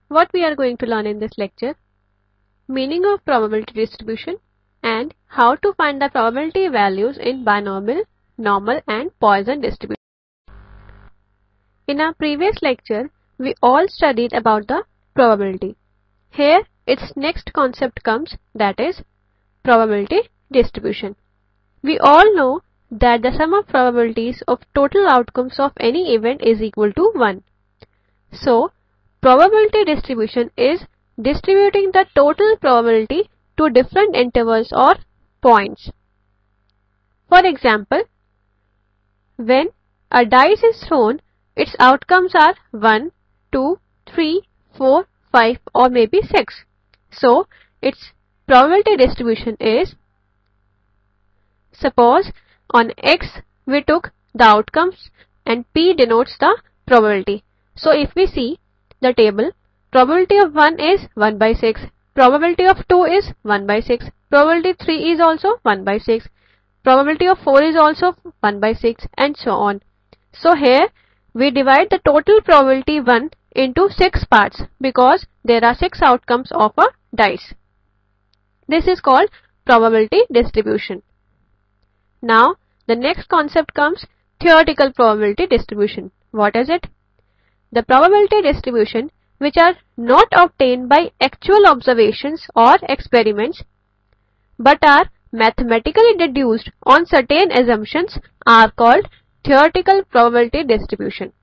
what we are going to learn in this lecture? Meaning of probability distribution and how to find the probability values in binomial, normal and Poisson distribution. In our previous lecture, we all studied about the probability. Here, its next concept comes, that is probability distribution. We all know that the sum of probabilities of total outcomes of any event is equal to 1. So, probability distribution is distributing the total probability to different intervals or points. For example, when a dice is thrown, its outcomes are 1, 2, 3, 4, 5 or maybe 6. So, its probability distribution is, suppose on X we took the outcomes and P denotes the probability. So, if we see the table, probability of 1 is 1 by 6, probability of 2 is 1 by 6, probability 3 is also 1 by 6, probability of 4 is also 1 by 6 and so on. So, here we divide the total probability 1 into 6 parts because there are 6 outcomes of a dice. This is called probability distribution. Now, the next concept comes theoretical probability distribution. What is it? The probability distribution which are not obtained by actual observations or experiments but are mathematically deduced on certain assumptions are called theoretical probability distribution.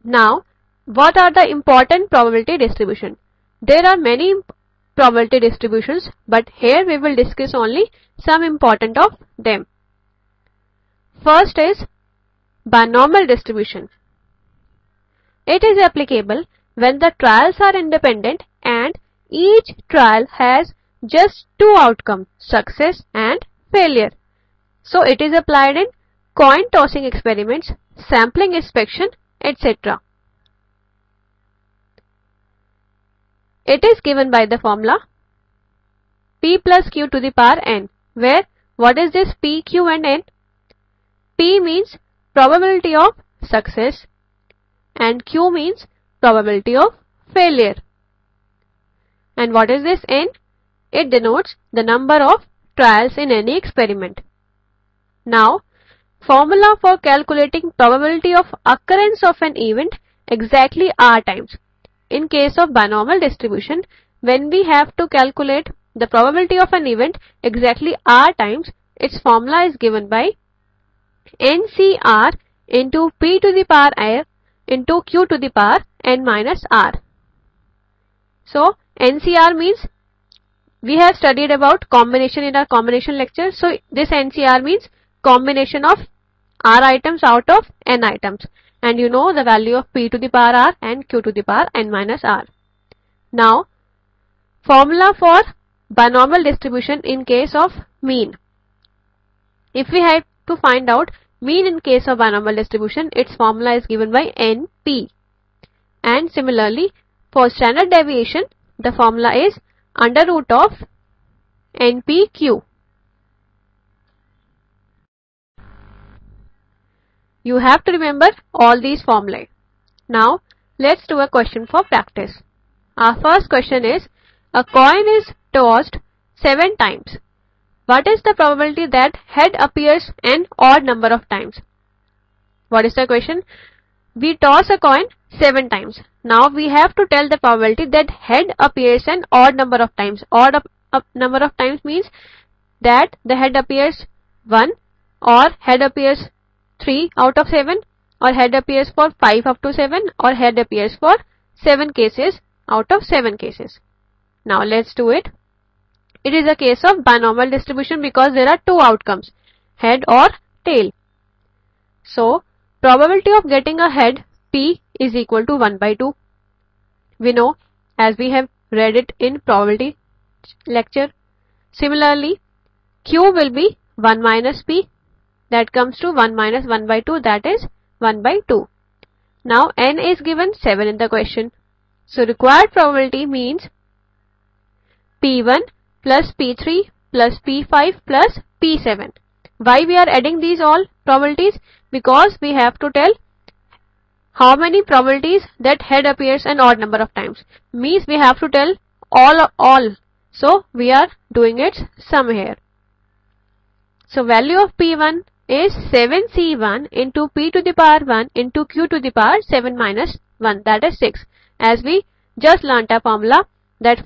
Now, what are the important probability distribution? There are many probability distributions, but here we will discuss only some important of them. First is binomial distribution. It is applicable when the trials are independent and each trial has just two outcomes, success and failure. So it is applied in coin tossing experiments, sampling inspection, etc. It is given by the formula P plus Q to the power n, where what is this P, Q and n? P means probability of success and Q means probability of failure. And what is this n? It denotes the number of trials in any experiment. Now, formula for calculating probability of occurrence of an event exactly R times. In case of binomial distribution, when we have to calculate the probability of an event exactly R times, its formula is given by NCR into P to the power R into Q to the power n minus R. So, NCR means we have studied about combination in our combination lecture. So, this NCR means combination of R items out of n items. And you know the value of P to the power R and Q to the power n minus R. Now, formula for binomial distribution in case of mean. If we have to find out mean in case of binomial distribution, its formula is given by NP. And similarly, for standard deviation, the formula is under root of NPQ. You have to remember all these formulae. Now, let's do a question for practice. Our first question is, a coin is tossed 7 times. What is the probability that head appears an odd number of times? What is the question? We toss a coin 7 times. Now, we have to tell the probability that head appears an odd number of times. Odd number of times means that the head appears 1 or head appears 3 out of 7 or head appears for 5 up to 7 or head appears for 7 cases out of 7 cases. Now let's do it. It is a case of binomial distribution because there are two outcomes, head or tail. So probability of getting a head P is equal to 1 by 2. We know as we have read it in probability lecture. Similarly, Q will be 1 minus P. That comes to 1 minus 1 by 2, that is 1 by 2. Now n is given 7 in the question. So required probability means P1 plus P3 plus P5 plus P7. Why we are adding these all probabilities? Because we have to tell how many probabilities that head appears an odd number of times. Means we have to tell all. So we are doing its sum here. So value of P1 is 7C1 into P to the power 1 into Q to the power 7 minus 1, that is 6. As we just learnt a formula that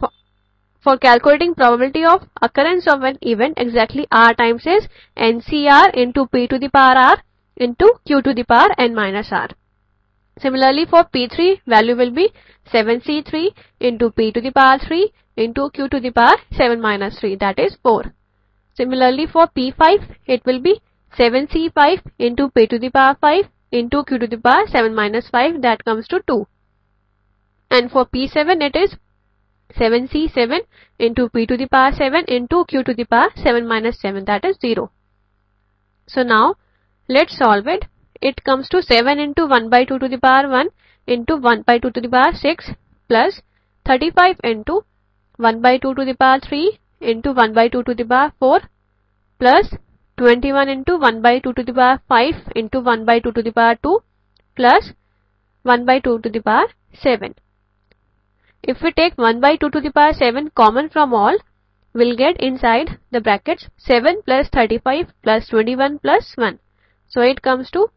for calculating probability of occurrence of an event, exactly R times is NCR into P to the power R into Q to the power N minus R. Similarly for P3, value will be 7C3 into P to the power 3 into Q to the power 7 minus 3, that is 4. Similarly for P5, it will be 7C5 into P to the power 5 into Q to the power 7 minus 5, that comes to 2. And for P7, it is 7C7 into P to the power 7 into Q to the power 7 minus 7, that is 0. So now let's solve it. It comes to 7 into 1 by 2 to the power 1 into 1 by 2 to the power 6 plus 35 into 1 by 2 to the power 3 into 1 by 2 to the power 4 plus 21 into 1 by 2 to the power 5 into 1 by 2 to the power 2 plus 1 by 2 to the power 7. If we take 1 by 2 to the power 7 common from all, we'll get inside the brackets 7 plus 35 plus 21 plus 1. So it comes to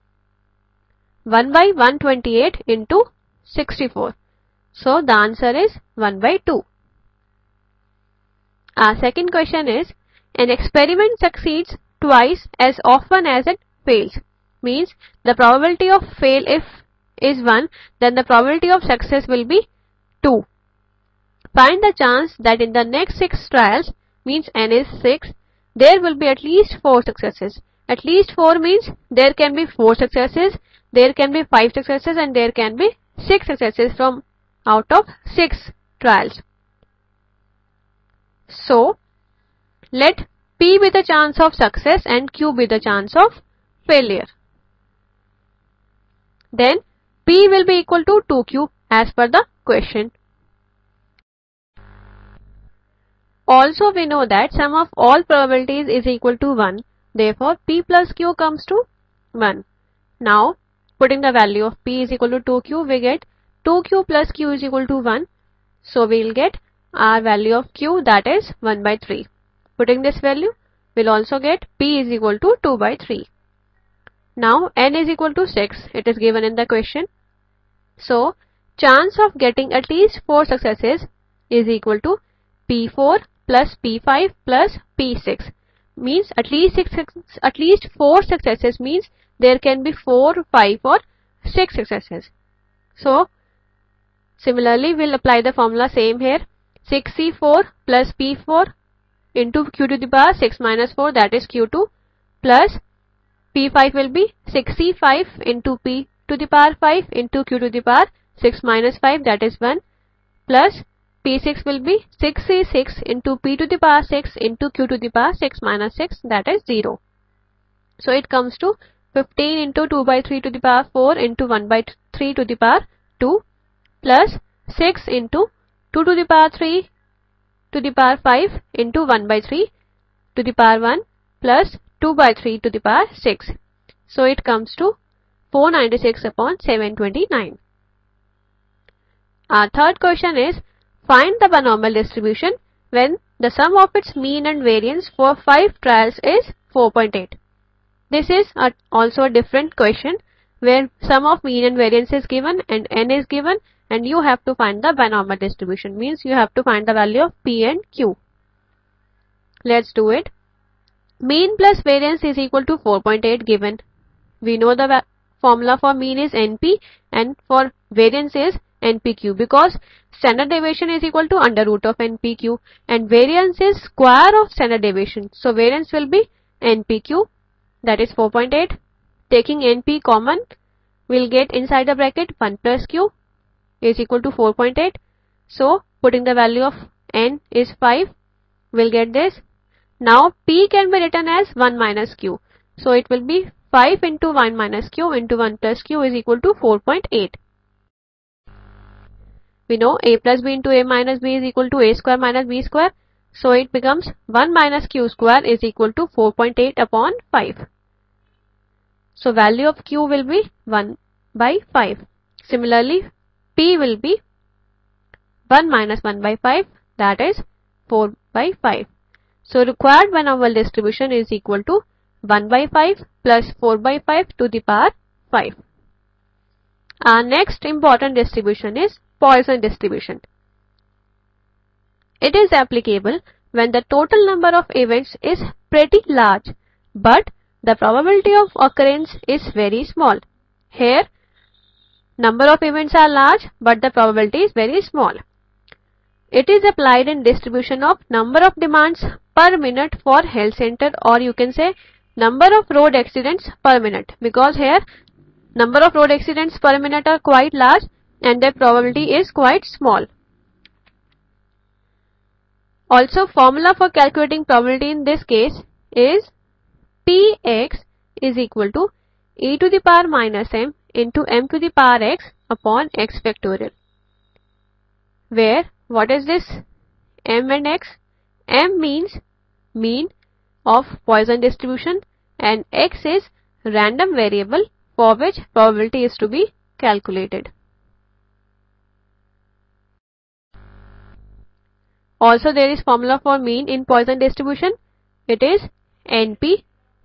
1 by 128 into 64. So the answer is 1 by 2. Our second question is, an experiment succeeds twice as often as it fails. Means the probability of fail if is 1, then the probability of success will be 2. Find the chance that in the next 6 trials, means n is 6, there will be at least 4 successes. At least 4 means there can be 4 successes, there can be 5 successes, and there can be 6 successes from out of 6 trials. So let P be the chance of success and Q be the chance of failure. Then P will be equal to 2Q as per the question. Also we know that sum of all probabilities is equal to 1. Therefore P plus Q comes to 1. Now putting the value of P is equal to 2Q, we get 2Q plus Q is equal to 1. So we will get our value of Q, that is 1 by 3. Putting this value, we will also get P is equal to 2 by 3. Now N is equal to 6. It is given in the question. So chance of getting at least 4 successes is equal to P4 plus P5 plus P6. Means at least 4 successes means there can be 4, 5 or 6 successes. So similarly we will apply the formula same here. 6C4 plus P4 into Q to the power 6 minus 4, that is Q2, plus P5 will be 6C5 into P to the power 5 into Q to the power 6 minus 5, that is 1, plus P6 will be 6C6 into P to the power 6 into Q to the power 6 minus 6, that is 0. So it comes to 15 into 2 by 3 to the power 4 into 1 by 3 to the power 2 plus 6 into 2 to the power 3 to the power 5 into 1 by 3 to the power 1 plus 2 by 3 to the power 6. So it comes to 496 upon 729. Our third question is, find the binomial distribution when the sum of its mean and variance for 5 trials is 4.8. This is also a different question where sum of mean and variance is given and n is given, and you have to find the binomial distribution. Means you have to find the value of P and Q. Let's do it. Mean plus variance is equal to 4.8 given. We know the formula for mean is NP and for variance is NPQ, because standard deviation is equal to under root of NPQ and variance is square of standard deviation. So variance will be NPQ, that is 4.8. Taking NP common, we'll get inside the bracket 1 plus Q is equal to 4.8. So putting the value of N is 5, we'll get this. Now P can be written as 1 minus Q. So it will be 5 into 1 minus Q into 1 plus Q is equal to 4.8. We know A plus B into A minus B is equal to A square minus B square. So it becomes 1 minus Q square is equal to 4.8 upon 5. So value of Q will be 1 by 5. Similarly, P will be 1 minus 1 by 5, that is 4 by 5. So required binomial distribution is equal to 1 by 5 plus 4 by 5 to the power 5. Our next important distribution is Poisson distribution. It is applicable when the total number of events is pretty large, but the probability of occurrence is very small. Here, number of events are large, but the probability is very small. It is applied in distribution of number of demands per minute for health center, or you can say number of road accidents per minute, because here number of road accidents per minute are quite large and their probability is quite small. Also, formula for calculating probability in this case is Px is equal to e to the power minus m into m to the power x upon x factorial, where what is this m and x? M means mean of Poisson distribution and x is random variable for which probability is to be calculated. Also, there is formula for mean in Poisson distribution. It is NP,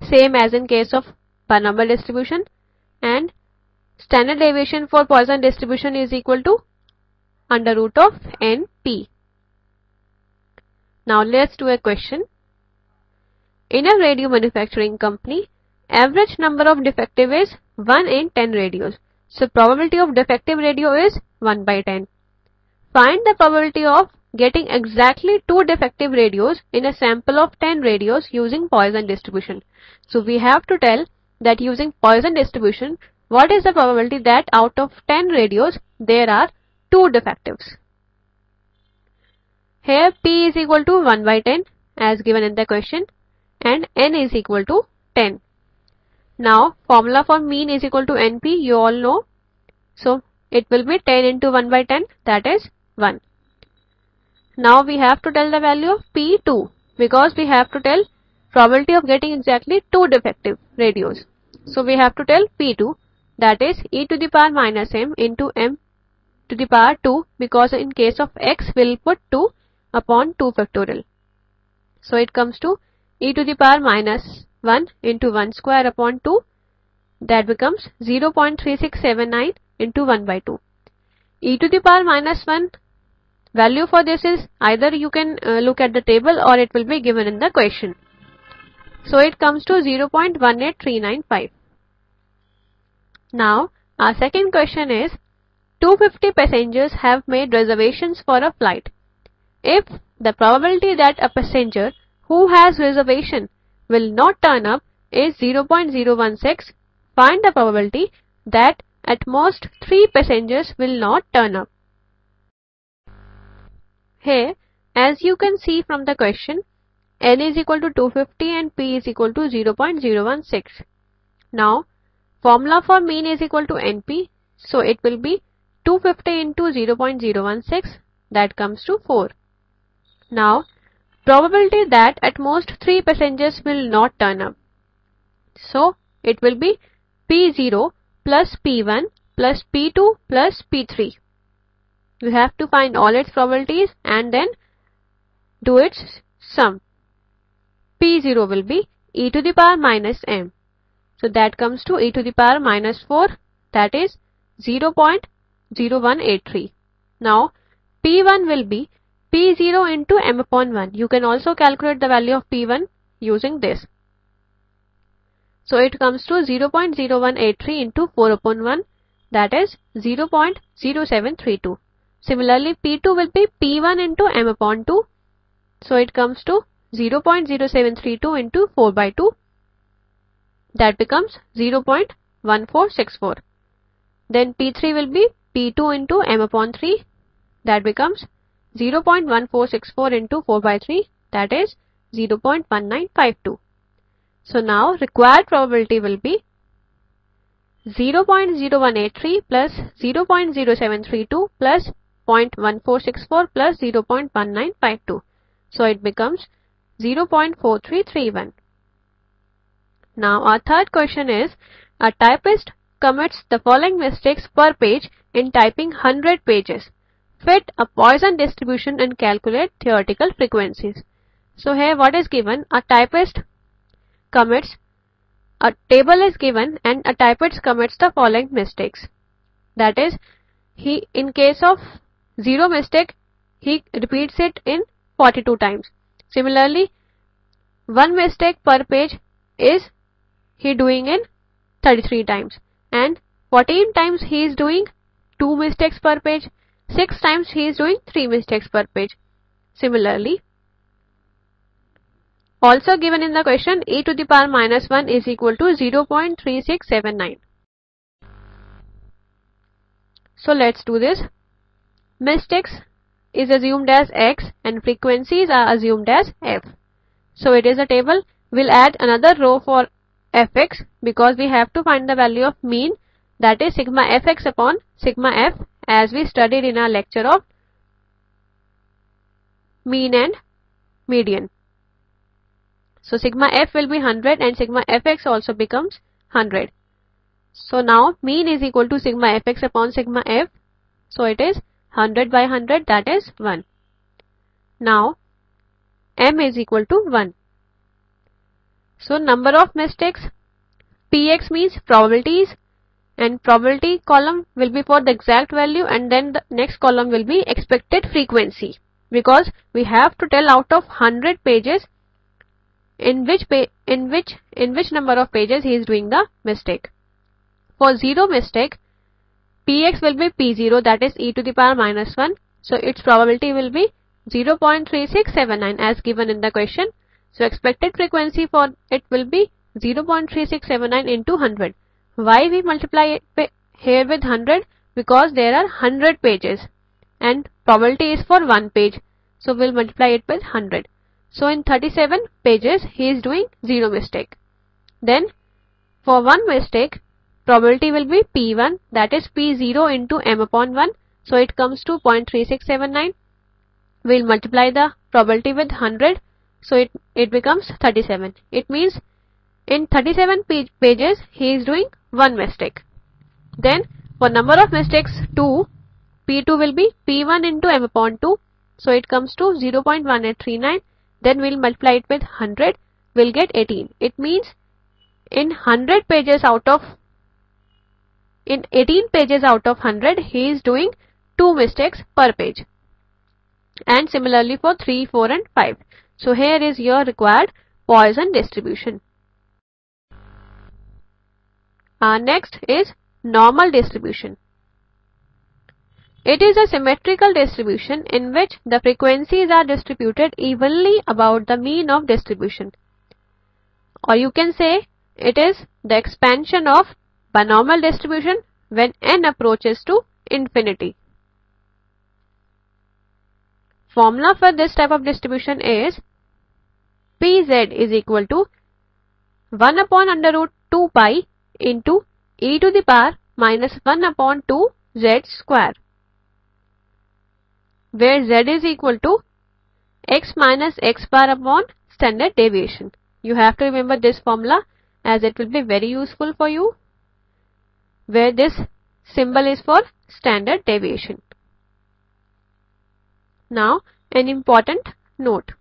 same as in case of binomial distribution, and standard deviation for Poisson distribution is equal to under root of NP. Now let's do a question. In a radio manufacturing company, average number of defective is 1 in 10 radios. So probability of defective radio is 1 by 10. Find the probability of getting exactly 2 defective radios in a sample of 10 radios using Poisson distribution. So we have to tell that using Poisson distribution, what is the probability that out of 10 radios there are 2 defectives. Here P is equal to 1 by 10 as given in the question and N is equal to 10. Now formula for mean is equal to NP, you all know. So it will be 10 into 1 by 10, that is 1. Now we have to tell the value of P2 because we have to tell probability of getting exactly 2 defective radios. So we have to tell P2, that is e to the power minus m into m to the power 2, because in case of x we will put 2 upon 2 factorial. So it comes to e to the power minus 1 into 1 square upon 2, that becomes 0.3679 into 1 by 2. E to the power minus 1 value for this is either you can look at the table or it will be given in the question. So it comes to 0.18395. Now our second question is 250 passengers have made reservations for a flight. If the probability that a passenger who has reservation will not turn up is 0.016, find the probability that at most 3 passengers will not turn up. Here, as you can see from the question, N is equal to 250 and P is equal to 0.016. Now, formula for mean is equal to NP, so it will be 250 into 0.016, that comes to 4. Now, probability that at most 3 passengers will not turn up. So, it will be P0 plus P1 plus P2 plus P3. You have to find all its probabilities and then do its sum. P0 will be e to the power minus m. So that comes to e to the power minus 4, that is 0.0183. Now P1 will be P0 into m upon 1. You can also calculate the value of P1 using this. So it comes to 0.0183 into 4 upon 1, that is 0.0732. Similarly, P2 will be P1 into m upon 2. So it comes to 0.0732 into 4 by 2. That becomes 0.1464. Then P3 will be P2 into m upon 3. That becomes 0.1464 into 4 by 3. That is 0.1952. So now required probability will be 0.0183 plus 0.0732 plus 0.1464 plus 0.1952. So it becomes 0.4331. Now our third question is, A typist commits the following mistakes per page in typing 100 pages. Fit a Poisson distribution and calculate theoretical frequencies. So here what is given? A typist commits, a table is given and a typist commits the following mistakes. That is, he in case of 0 mistake, he repeats it in 42 times. Similarly, 1 mistake per page is he doing in 33 times, and 14 times he is doing 2 mistakes per page, 6 times he is doing 3 mistakes per page. Similarly, also given in the question, e to the power minus 1 is equal to 0.3679. So let's do this. Mistakes is assumed as x and frequencies are assumed as f. So it is a table. We'll add another row for fx because we have to find the value of mean, that is sigma fx upon sigma f, as we studied in our lecture of mean and median. So sigma f will be 100 and sigma fx also becomes 100. So now mean is equal to sigma fx upon sigma f. So it is 100 by 100, that is 1. Now m is equal to 1. So number of mistakes, px means probabilities, and probability column will be for the exact value and then the next column will be expected frequency, because we have to tell out of 100 pages in which number of pages he is doing the mistake. For 0 mistake, px will be p0, that is e to the power minus 1. So its probability will be 0.3679 as given in the question. So expected frequency for it will be 0.3679 into 100. Why we multiply it here with 100? Because there are 100 pages and probability is for 1 page. So we'll multiply it with 100. So in 37 pages he is doing 0 mistake. Then for 1 mistake, probability will be p1, that is p0 into m upon 1. So it comes to 0.3679. We'll multiply the probability with 100. So it becomes 37. It means in 37 pages he is doing 1 mistake. Then for number of mistakes 2, p2 will be p1 into m upon 2. So it comes to 0.1839. Then we'll multiply it with 100. We'll get 18. It means in 18 pages out of 100 he is doing 2 mistakes per page. And similarly for 3, 4 and 5. So here is your required Poisson distribution. Next is normal distribution. It is a symmetrical distribution in which the frequencies are distributed evenly about the mean of distribution. Or you can say it is the expansion of binomial distribution when n approaches to infinity. Formula for this type of distribution is Pz is equal to 1 upon under root 2 pi into e to the power minus 1 upon 2 z square, where z is equal to x minus x bar upon standard deviation. You have to remember this formula as it will be very useful for you, where this symbol is for standard deviation. Now an important note.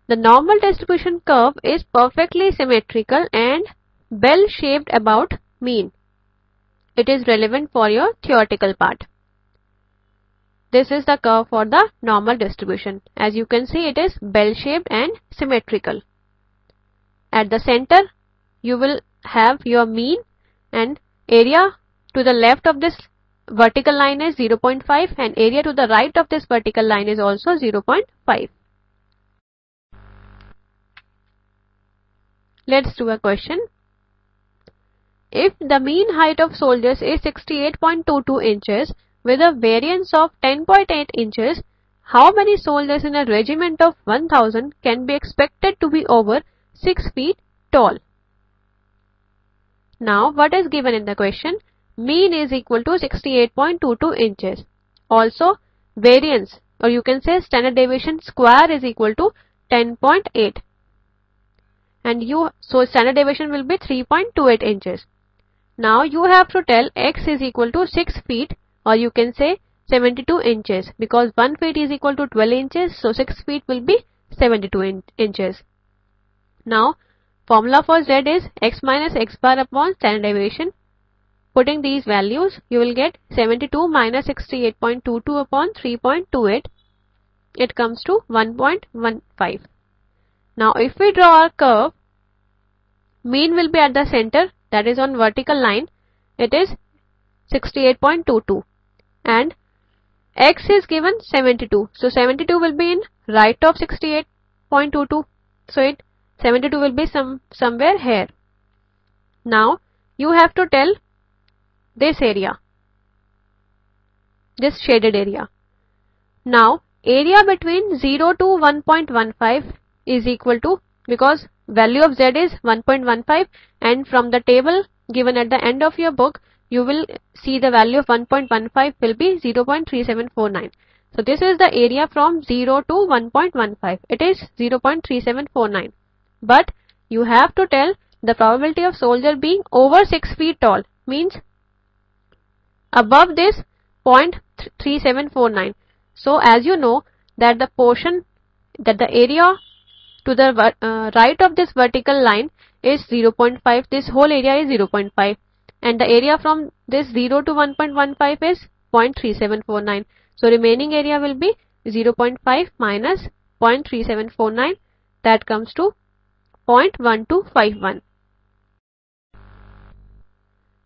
The normal distribution curve is perfectly symmetrical and bell-shaped about mean. It is relevant for your theoretical part. This is the curve for the normal distribution. As you can see, it is bell-shaped and symmetrical. At the center, you will have your mean, and area to the left of this vertical line is 0.5 and area to the right of this vertical line is also 0.5. Let's do a question. If the mean height of soldiers is 68.22 inches with a variance of 10.8 inches, how many soldiers in a regiment of 1000 can be expected to be over 6 feet tall? Now what is given in the question? Mean is equal to 68.22 inches. Also variance, or you can say standard deviation square, is equal to 10.8. and so standard deviation will be 3.28 inches. Now you have to tell x is equal to 6 feet, or you can say 72 inches, because 1 feet is equal to 12 inches, so 6 feet will be 72 inches. Now formula for z is x minus x bar upon standard deviation. Putting these values, you will get 72 minus 68.22 upon 3.28. It comes to 1.15. Now if we draw our curve, mean will be at the center, that is on vertical line. It is 68.22 and x is given 72. So 72 will be in right of 68.22. So 72 will be somewhere here. Now you have to tell this area, this shaded area. Now area between 0 to 1.15 is equal to, because value of z is 1.15 and from the table given at the end of your book you will see the value of 1.15 will be 0.3749. So this is the area from 0 to 1.15. It is 0.3749. But you have to tell the probability of soldier being over 6 feet tall, means above this 0.3749. So as you know that the portion, that the area to the right of this vertical line is 0.5, this whole area is 0.5, and the area from this 0 to 1.15 is 0.3749. So remaining area will be 0.5 minus 0.3749, that comes to 0.1251.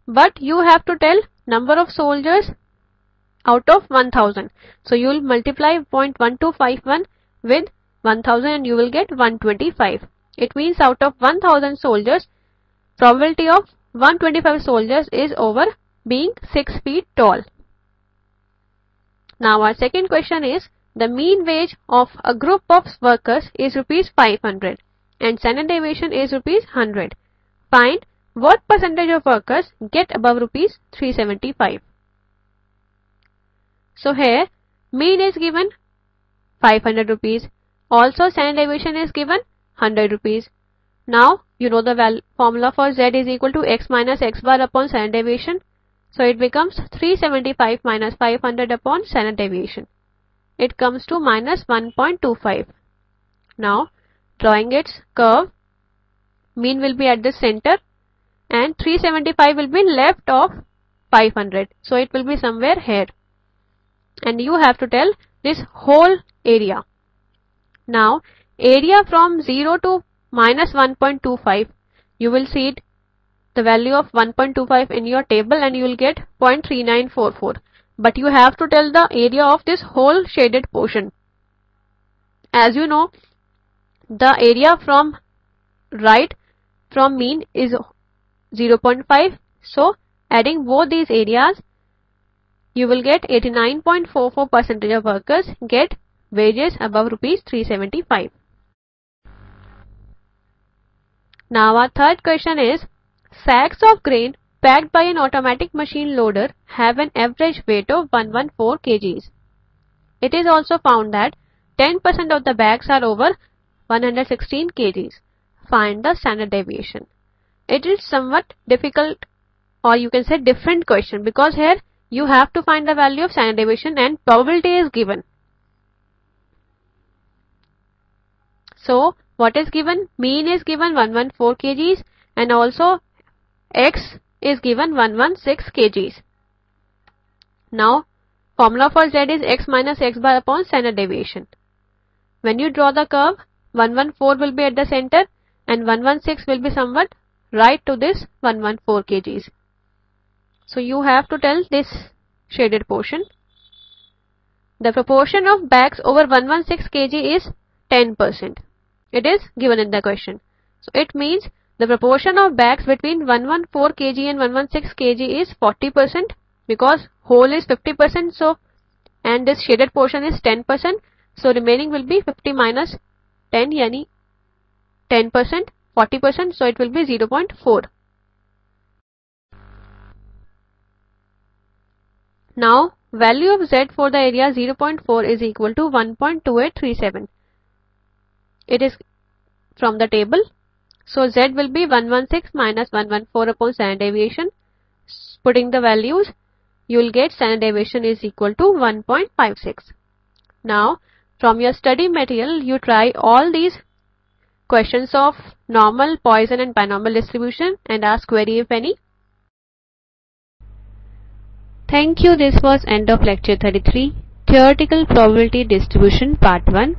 But you have to tell number of soldiers out of 1000. So you will multiply 0.1251 with 1000 and you will get 125. It means out of 1000 soldiers, probability of 125 soldiers is over being 6 feet tall. Now our second question is, the mean wage of a group of workers is rupees 500 and standard deviation is rupees 100. Find what percentage of workers get above rupees 375. So here mean is given 500 rupees. Also standard deviation is given 100 rupees. Now you know the formula for z is equal to x minus x bar upon standard deviation. So it becomes 375 minus 500 upon standard deviation. It comes to minus 1.25. Now drawing its curve, mean will be at the center and 375 will be left of 500. So it will be somewhere here. And you have to tell this whole area. Now area from 0 to minus 1.25, you will see the value of 1.25 in your table and you will get 0.3944. But you have to tell the area of this whole shaded portion. As you know, the area from right from mean is 0.5. So adding both these areas, you will get 89.44% of workers get wages above rupees 375. Now our third question is, sacks of grain packed by an automatic machine loader have an average weight of 114 kgs. It is also found that 10% of the bags are over 116 kgs. Find the standard deviation. It is somewhat difficult, or you can say different question, because here you have to find the value of standard deviation and probability is given. So what is given? Mean is given 114 kgs and also x is given 116 kgs. Now formula for z is x minus x bar upon standard deviation. When you draw the curve, 114 will be at the center and 116 will be somewhat right to this 114 kgs. So you have to tell this shaded portion. The proportion of bags over 116 kg is 10%. It is given in the question. So it means the proportion of bags between 114 kg and 116 kg is 40%, because whole is 50%. So and this shaded portion is 10%. So remaining will be 50 minus 10, yani 10%, 40%. So it will be 0.4. Now value of z for the area 0.4 is equal to 1.2837. It is from the table. So Z will be 116 minus 114 upon standard deviation. Putting the values, you will get standard deviation is equal to 1.56. Now, from your study material, you try all these questions of normal, Poisson and binomial distribution and ask query if any. Thank you. This was end of lecture 33, Theoretical Probability Distribution Part 1.